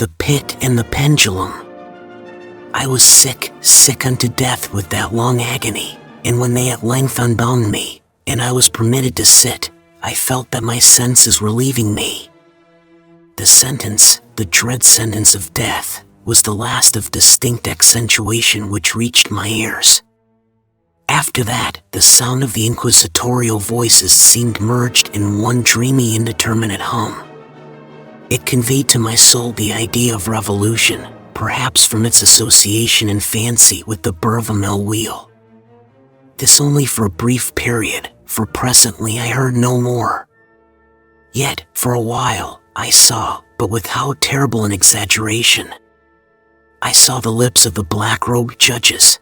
the pit and the pendulum. I was sick unto death with that long agony, and when they at length unbound me, and I was permitted to sit, I felt that my senses were leaving me. The sentence, the dread sentence of death, was the last of distinct accentuation which reached my ears. After that, the sound of the inquisitorial voices seemed merged in one dreamy indeterminate hum. It conveyed to my soul the idea of revolution, perhaps from its association in fancy with the burr of a mill wheel. This only for a brief period, for presently I heard no more. Yet, for a while, I saw, but with how terrible an exaggeration. I saw the lips of the black-robed judges.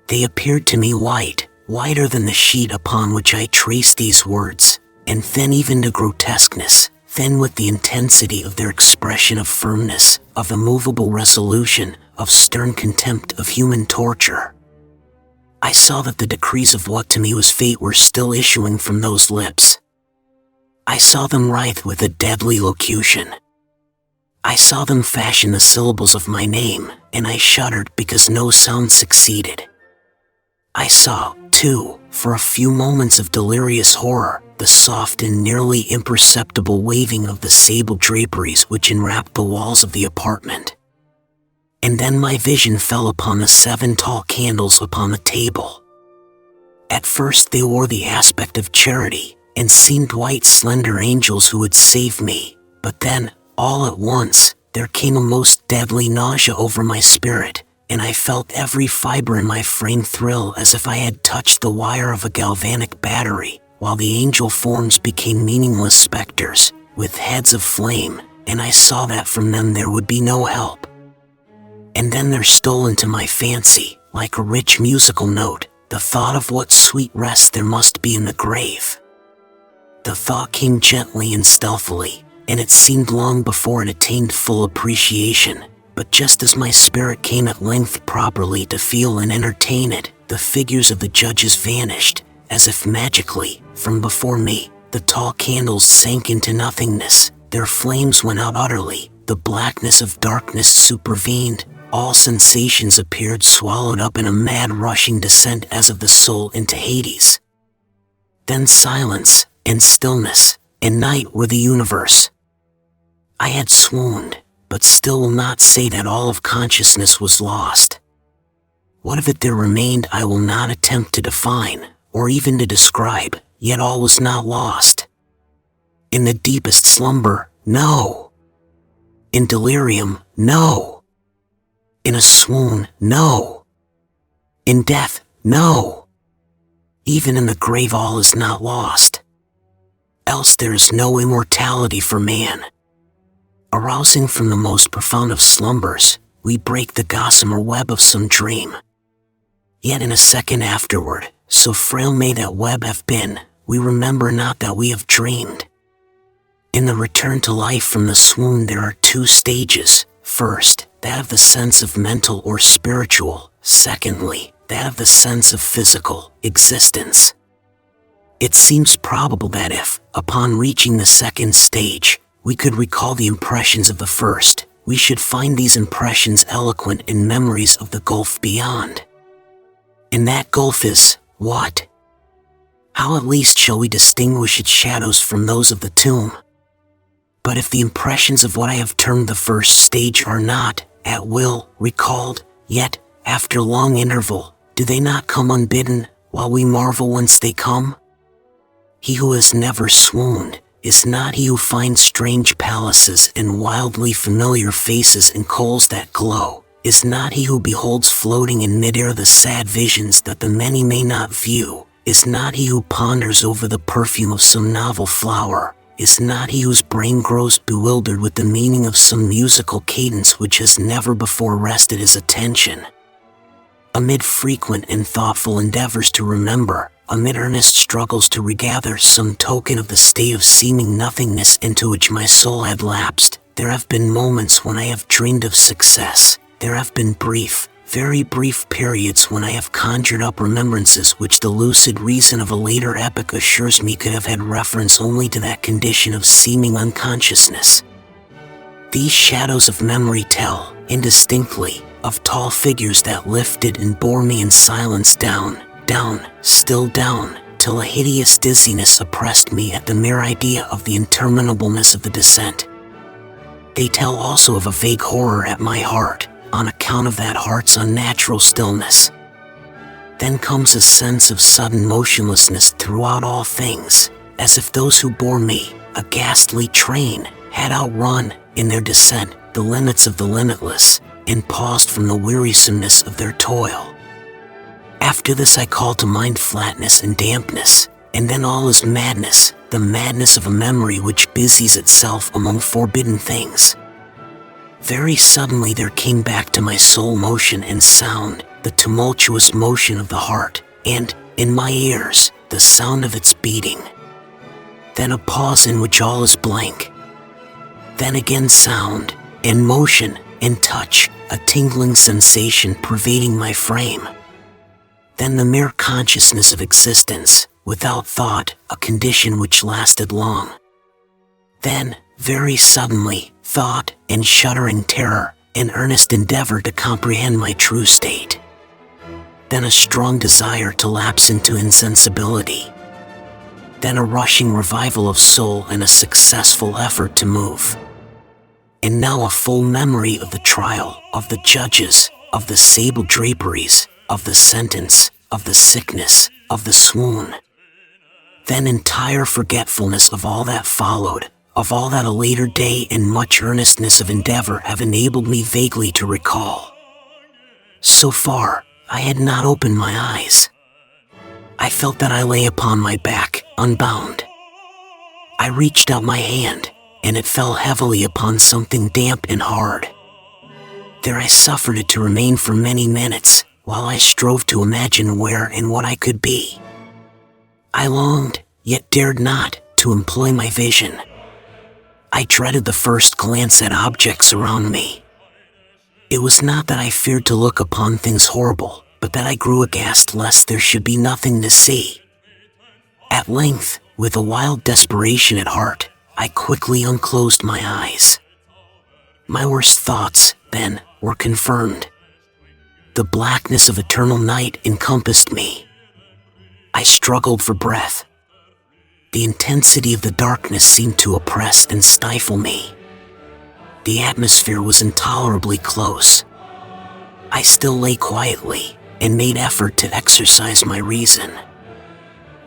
They appeared to me white, whiter than the sheet upon which I traced these words, and thin even to grotesqueness, thin with the intensity of their expression of firmness, of immovable resolution, of stern contempt of human torture. I saw that the decrees of what to me was fate were still issuing from those lips. I saw them writhe with a deadly locution. I saw them fashion the syllables of my name, and I shuddered because no sound succeeded. I saw, too, for a few moments of delirious horror, the soft and nearly imperceptible waving of the sable draperies which enwrapped the walls of the apartment. And then my vision fell upon the 7 tall candles upon the table. At first they wore the aspect of charity, and seemed white slender angels who would save me, but then, all at once, there came a most deadly nausea over my spirit, and I felt every fiber in my frame thrill as if I had touched the wire of a galvanic battery, while the angel forms became meaningless specters, with heads of flame, and I saw that from them there would be no help. And then there stole into my fancy, like a rich musical note, the thought of what sweet rest there must be in the grave. The thought came gently and stealthily, and it seemed long before it attained full appreciation, but just as my spirit came at length properly to feel and entertain it, the figures of the judges vanished, as if magically, from before me. The tall candles sank into nothingness, their flames went out utterly, the blackness of darkness supervened, all sensations appeared swallowed up in a mad rushing descent as of the soul into Hades. Then silence, and stillness, and night were the universe. I had swooned, but still will not say that all of consciousness was lost. What of it there remained I will not attempt to define, or even to describe, yet all was not lost. In the deepest slumber, no. In delirium, no. In a swoon, no. In death, no. Even in the grave all is not lost. Else there is no immortality for man. Arousing from the most profound of slumbers, we break the gossamer web of some dream. Yet in a second afterward, so frail may that web have been, we remember not that we have dreamed. In the return to life from the swoon there are 2 stages. First, that of the sense of mental or spiritual. Secondly, that of the sense of physical existence. It seems probable that if, upon reaching the second stage, we could recall the impressions of the first, we should find these impressions eloquent in memories of the gulf beyond. And that gulf is, what? How at least shall we distinguish its shadows from those of the tomb? But if the impressions of what I have termed the first stage are not, at will, recalled, yet, after long interval, do they not come unbidden, while we marvel whence they come? He who has never swooned, is not he who finds strange palaces and wildly familiar faces in coals that glow, is not he who beholds floating in midair the sad visions that the many may not view, is not he who ponders over the perfume of some novel flower, is not he whose brain grows bewildered with the meaning of some musical cadence which has never before rested his attention. Amid frequent and thoughtful endeavors to remember, amid earnest struggles to regather some token of the state of seeming nothingness into which my soul had lapsed, there have been moments when I have dreamed of success, there have been brief, very brief periods when I have conjured up remembrances which the lucid reason of a later epoch assures me could have had reference only to that condition of seeming unconsciousness. These shadows of memory tell, indistinctly, of tall figures that lifted and bore me in silence down, still down, till a hideous dizziness oppressed me at the mere idea of the interminableness of the descent. They tell also of a vague horror at my heart, on account of that heart's unnatural stillness. Then comes a sense of sudden motionlessness throughout all things, as if those who bore me, a ghastly train, had outrun, in their descent, the limits of the limitless, and paused from the wearisomeness of their toil. After this I call to mind flatness and dampness, and then all is madness, the madness of a memory which busies itself among forbidden things. Very suddenly there came back to my soul motion and sound, the tumultuous motion of the heart, and, in my ears, the sound of its beating. Then a pause in which all is blank. Then again sound, and motion, and touch, a tingling sensation pervading my frame. Then the mere consciousness of existence, without thought, a condition which lasted long. Then, very suddenly, thought, and shuddering terror, an earnest endeavor to comprehend my true state. Then a strong desire to lapse into insensibility. Then a rushing revival of soul and a successful effort to move. And now a full memory of the trial, of the judges, of the sable draperies, of the sentence, of the sickness, of the swoon. Then entire forgetfulness of all that followed, of all that a later day and much earnestness of endeavor have enabled me vaguely to recall. So far, I had not opened my eyes. I felt that I lay upon my back, unbound. I reached out my hand, and it fell heavily upon something damp and hard. There I suffered it to remain for many minutes, while I strove to imagine where and what I could be. I longed, yet dared not, to employ my vision. I dreaded the first glance at objects around me. It was not that I feared to look upon things horrible, but that I grew aghast lest there should be nothing to see. At length, with a wild desperation at heart, I quickly unclosed my eyes. My worst thoughts, then, were confirmed. The blackness of eternal night encompassed me. I struggled for breath. The intensity of the darkness seemed to oppress and stifle me. The atmosphere was intolerably close. I still lay quietly, and made effort to exercise my reason.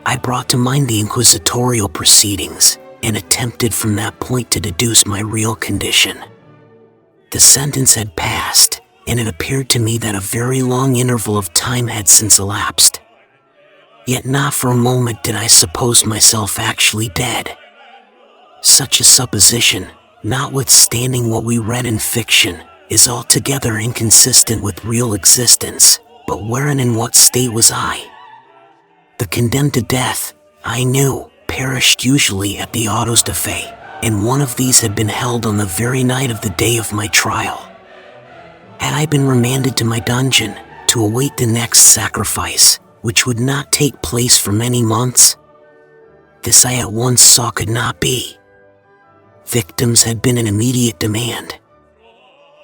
I brought to mind the inquisitorial proceedings, and attempted from that point to deduce my real condition. The sentence had passed, and it appeared to me that a very long interval of time had since elapsed. Yet not for a moment did I suppose myself actually dead. Such a supposition, notwithstanding what we read in fiction, is altogether inconsistent with real existence, but where and in what state was I? The condemned to death, I knew, perished usually at the autos de fe, and one of these had been held on the very night of the day of my trial. Had I been remanded to my dungeon, to await the next sacrifice, which would not take place for many months? This I at once saw could not be. Victims had been in immediate demand.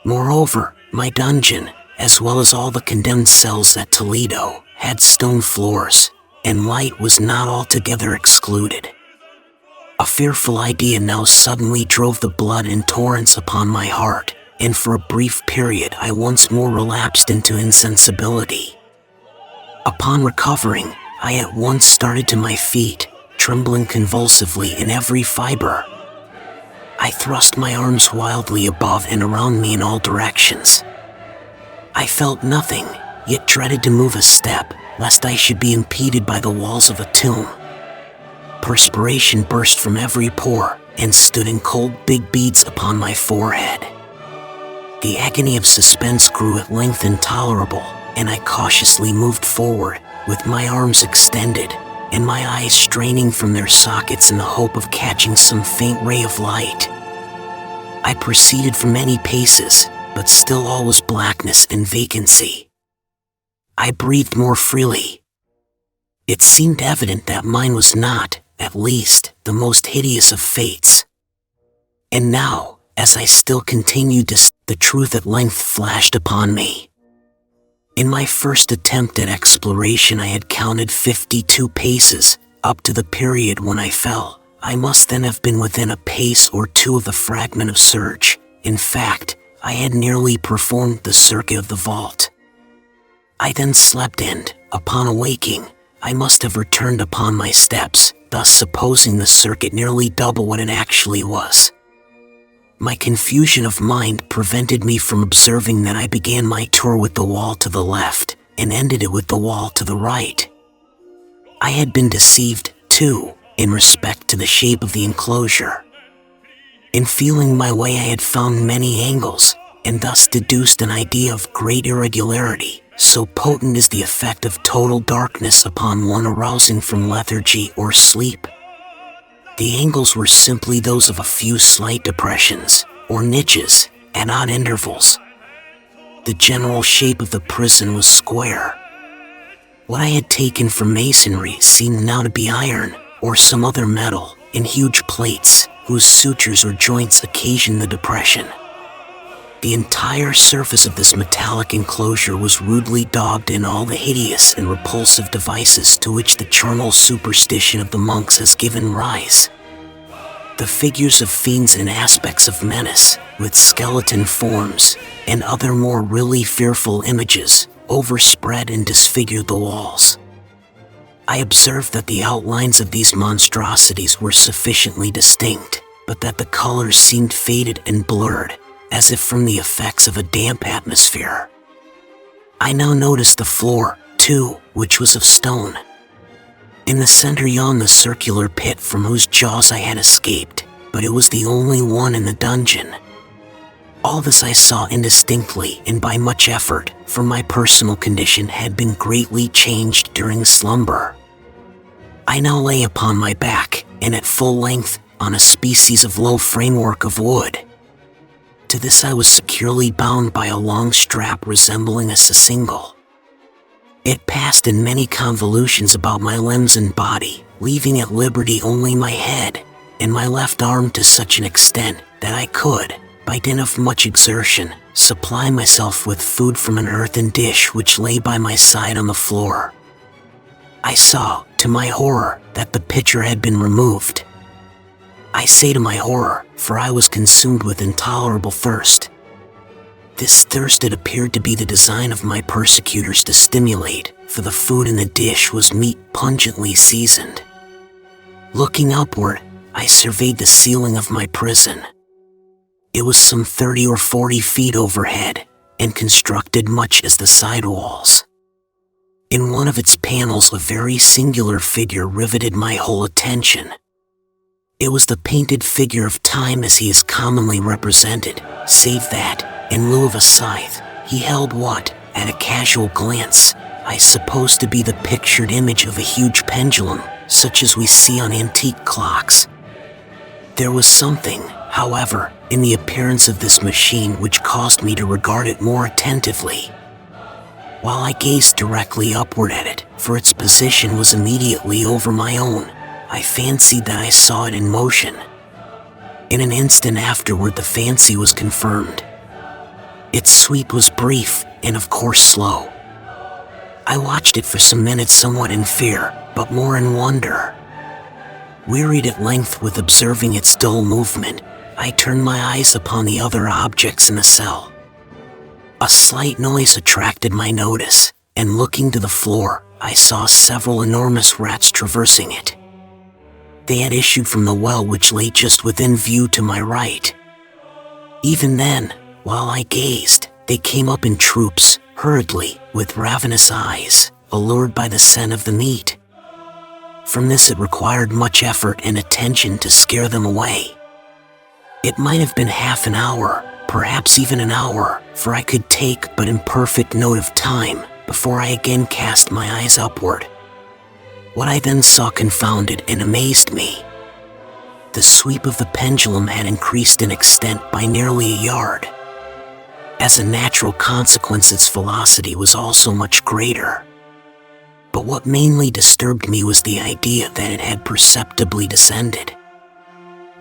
Moreover, my dungeon, as well as all the condemned cells at Toledo, had stone floors, and light was not altogether excluded. A fearful idea now suddenly drove the blood in torrents upon my heart, and for a brief period I once more relapsed into insensibility. Upon recovering, I at once started to my feet, trembling convulsively in every fiber. I thrust my arms wildly above and around me in all directions. I felt nothing, yet dreaded to move a step, lest I should be impeded by the walls of a tomb. Perspiration burst from every pore, and stood in cold big beads upon my forehead. The agony of suspense grew at length intolerable, and I cautiously moved forward, with my arms extended, and my eyes straining from their sockets in the hope of catching some faint ray of light. I proceeded for many paces, but still all was blackness and vacancy. I breathed more freely. It seemed evident that mine was not, at least, the most hideous of fates. And now, as I still continued to the truth at length flashed upon me. In my first attempt at exploration, I had counted 52 paces, up to the period when I fell. I must then have been within a pace or two of the fragment of surge. In fact, I had nearly performed the circuit of the vault. I then slept and, upon awaking, I must have returned upon my steps, thus supposing the circuit nearly double what it actually was. My confusion of mind prevented me from observing that I began my tour with the wall to the left and ended it with the wall to the right. I had been deceived, too, in respect to the shape of the enclosure. In feeling my way, I had found many angles, and thus deduced an idea of great irregularity, so potent is the effect of total darkness upon one arousing from lethargy or sleep. The angles were simply those of a few slight depressions, or niches, at odd intervals. The general shape of the prison was square. What I had taken for masonry seemed now to be iron, or some other metal, in huge plates, whose sutures or joints occasioned the depression. The entire surface of this metallic enclosure was rudely daubed in all the hideous and repulsive devices to which the charnel superstition of the monks has given rise. The figures of fiends and aspects of menace, with skeleton forms, and other more really fearful images, overspread and disfigured the walls. I observed that the outlines of these monstrosities were sufficiently distinct, but that the colors seemed faded and blurred, as if from the effects of a damp atmosphere. I now noticed the floor, too, which was of stone. In the center yawned the circular pit from whose jaws I had escaped, but it was the only one in the dungeon. All this I saw indistinctly and by much effort, for my personal condition had been greatly changed during slumber. I now lay upon my back, and at full length, on a species of low framework of wood. To this I was securely bound by a long strap resembling a sissingle. It passed in many convolutions about my limbs and body, leaving at liberty only my head, and my left arm to such an extent that I could, by dint of much exertion, supply myself with food from an earthen dish which lay by my side on the floor. I saw, to my horror, that the pitcher had been removed. I say to my horror, for I was consumed with intolerable thirst. This thirst it appeared to be the design of my persecutors to stimulate, for the food in the dish was meat pungently seasoned. Looking upward, I surveyed the ceiling of my prison. It was some 30 or 40 feet overhead, and constructed much as the side walls. In one of its panels a very singular figure riveted my whole attention. It was the painted figure of Time as he is commonly represented, save that, in lieu of a scythe, he held what, at a casual glance, I suppose to be the pictured image of a huge pendulum, such as we see on antique clocks. There was something, however, in the appearance of this machine which caused me to regard it more attentively. While I gazed directly upward at it, for its position was immediately over my own, I fancied that I saw it in motion. In an instant afterward the fancy was confirmed. Its sweep was brief, and of course slow. I watched it for some minutes somewhat in fear, but more in wonder. Wearied at length with observing its dull movement, I turned my eyes upon the other objects in the cell. A slight noise attracted my notice, and looking to the floor, I saw several enormous rats traversing it. They had issued from the well which lay just within view to my right. Even then, while I gazed, they came up in troops, hurriedly, with ravenous eyes, allured by the scent of the meat. From this it required much effort and attention to scare them away. It might have been half an hour, perhaps even an hour, for I could take but imperfect note of time, before I again cast my eyes upward. What I then saw confounded and amazed me. The sweep of the pendulum had increased in extent by nearly a yard. As a natural consequence, its velocity was also much greater. But what mainly disturbed me was the idea that it had perceptibly descended.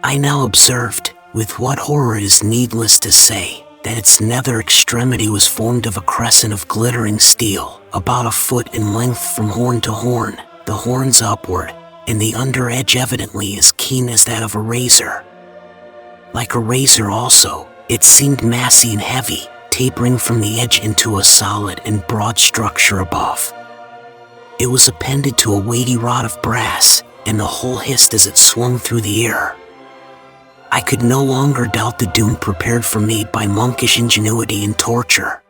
I now observed, With what horror it is needless to say that its nether extremity was formed of a crescent of glittering steel, about a foot in length from horn to horn, the horns upward, and the under edge evidently as keen as that of a razor. Like a razor also, it seemed massy and heavy, tapering from the edge into a solid and broad structure above. It was appended to a weighty rod of brass, and the whole hissed as it swung through the air. I could no longer doubt the doom prepared for me by monkish ingenuity and torture.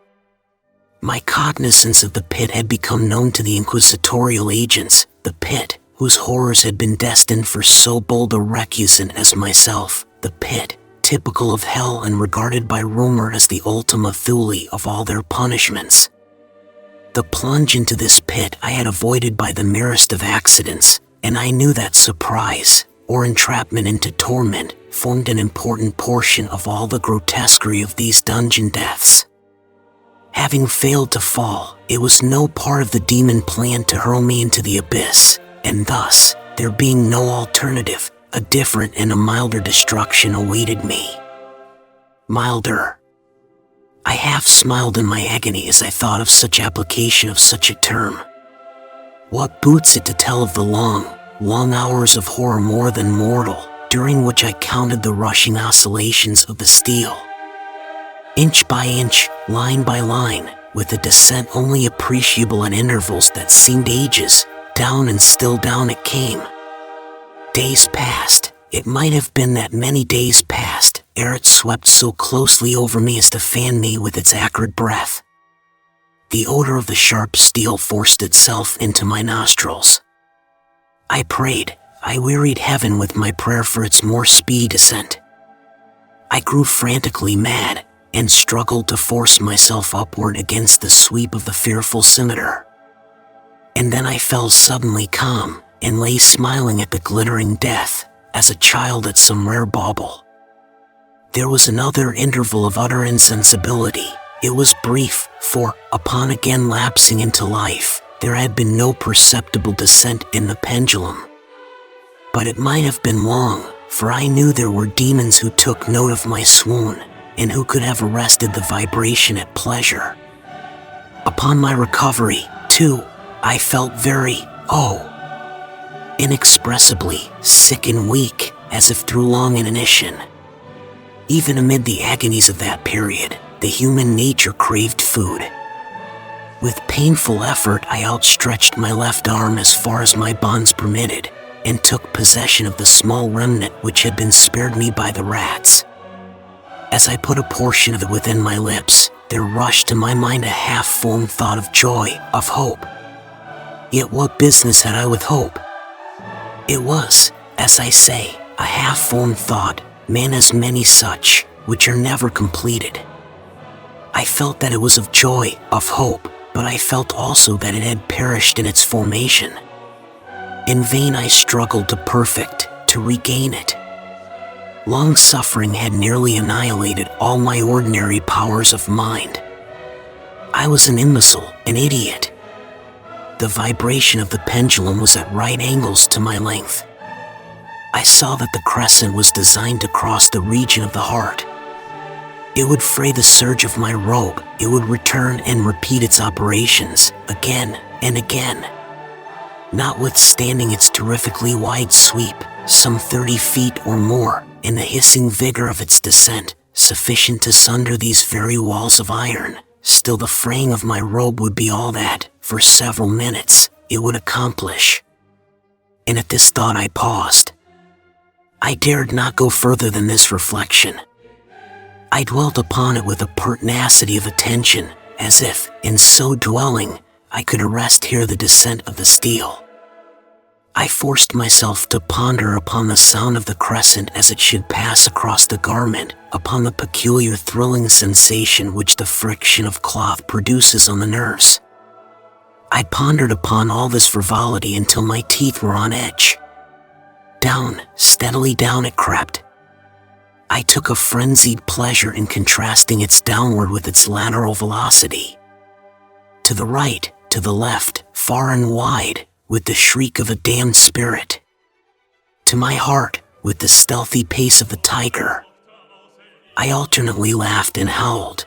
My cognizance of the pit had become known to the inquisitorial agents, the pit, whose horrors had been destined for so bold a recusant as myself, the pit, typical of hell and regarded by rumor as the ultima thule of all their punishments. The plunge into this pit I had avoided by the merest of accidents, and I knew that surprise, or entrapment into torment, formed an important portion of all the grotesquerie of these dungeon deaths. Having failed to fall, it was no part of the demon plan to hurl me into the abyss, and thus, there being no alternative, a different and a milder destruction awaited me. Milder. I half smiled in my agony as I thought of such application of such a term. What boots it to tell of the long, long hours of horror more than mortal, during which I counted the rushing oscillations of the steel. Inch by inch, line by line, with a descent only appreciable at intervals that seemed ages, down and still down it came. Days passed. It might have been that many days passed, ere it swept so closely over me as to fan me with its acrid breath. The odor of the sharp steel forced itself into my nostrils. I prayed, I wearied heaven with my prayer for its more speedy descent. I grew frantically mad, and struggled to force myself upward against the sweep of the fearful scimitar. And then I fell suddenly calm, and lay smiling at the glittering death, as a child at some rare bauble. There was another interval of utter insensibility. It was brief, for, upon again lapsing into life, there had been no perceptible descent in the pendulum. But it might have been long, for I knew there were demons who took note of my swoon, and who could have arrested the vibration at pleasure. Upon my recovery, too, I felt very, inexpressibly sick and weak, as if through long inanition. Even amid the agonies of that period, the human nature craved food. With painful effort, I outstretched my left arm as far as my bonds permitted, and took possession of the small remnant which had been spared me by the rats. As I put a portion of it within my lips, there rushed to my mind a half-formed thought of joy, of hope. Yet what business had I with hope? It was, as I say, a half-formed thought, man has many such, which are never completed. I felt that it was of joy, of hope, but I felt also that it had perished in its formation. In vain I struggled to perfect, to regain it. Long suffering had nearly annihilated all my ordinary powers of mind. I was an imbecile, an idiot. The vibration of the pendulum was at right angles to my length. I saw that the crescent was designed to cross the region of the heart. It would fray the serge of my robe, it would return and repeat its operations, again and again. Notwithstanding its terrifically wide sweep, some 30 feet or more, and the hissing vigor of its descent, sufficient to sunder these very walls of iron, still the fraying of my robe would be all that, for several minutes, it would accomplish. And at this thought I paused. I dared not go further than this reflection. I dwelt upon it with a pertinacity of attention, as if, in so dwelling, I could arrest here the descent of the steel. I forced myself to ponder upon the sound of the crescent as it should pass across the garment, upon the peculiar thrilling sensation which the friction of cloth produces on the nerves. I pondered upon all this frivolity until my teeth were on edge. Down, steadily down it crept. I took a frenzied pleasure in contrasting its downward with its lateral velocity. To the right, to the left, far and wide, with the shriek of a damned spirit. To my heart, with the stealthy pace of the tiger. I alternately laughed and howled,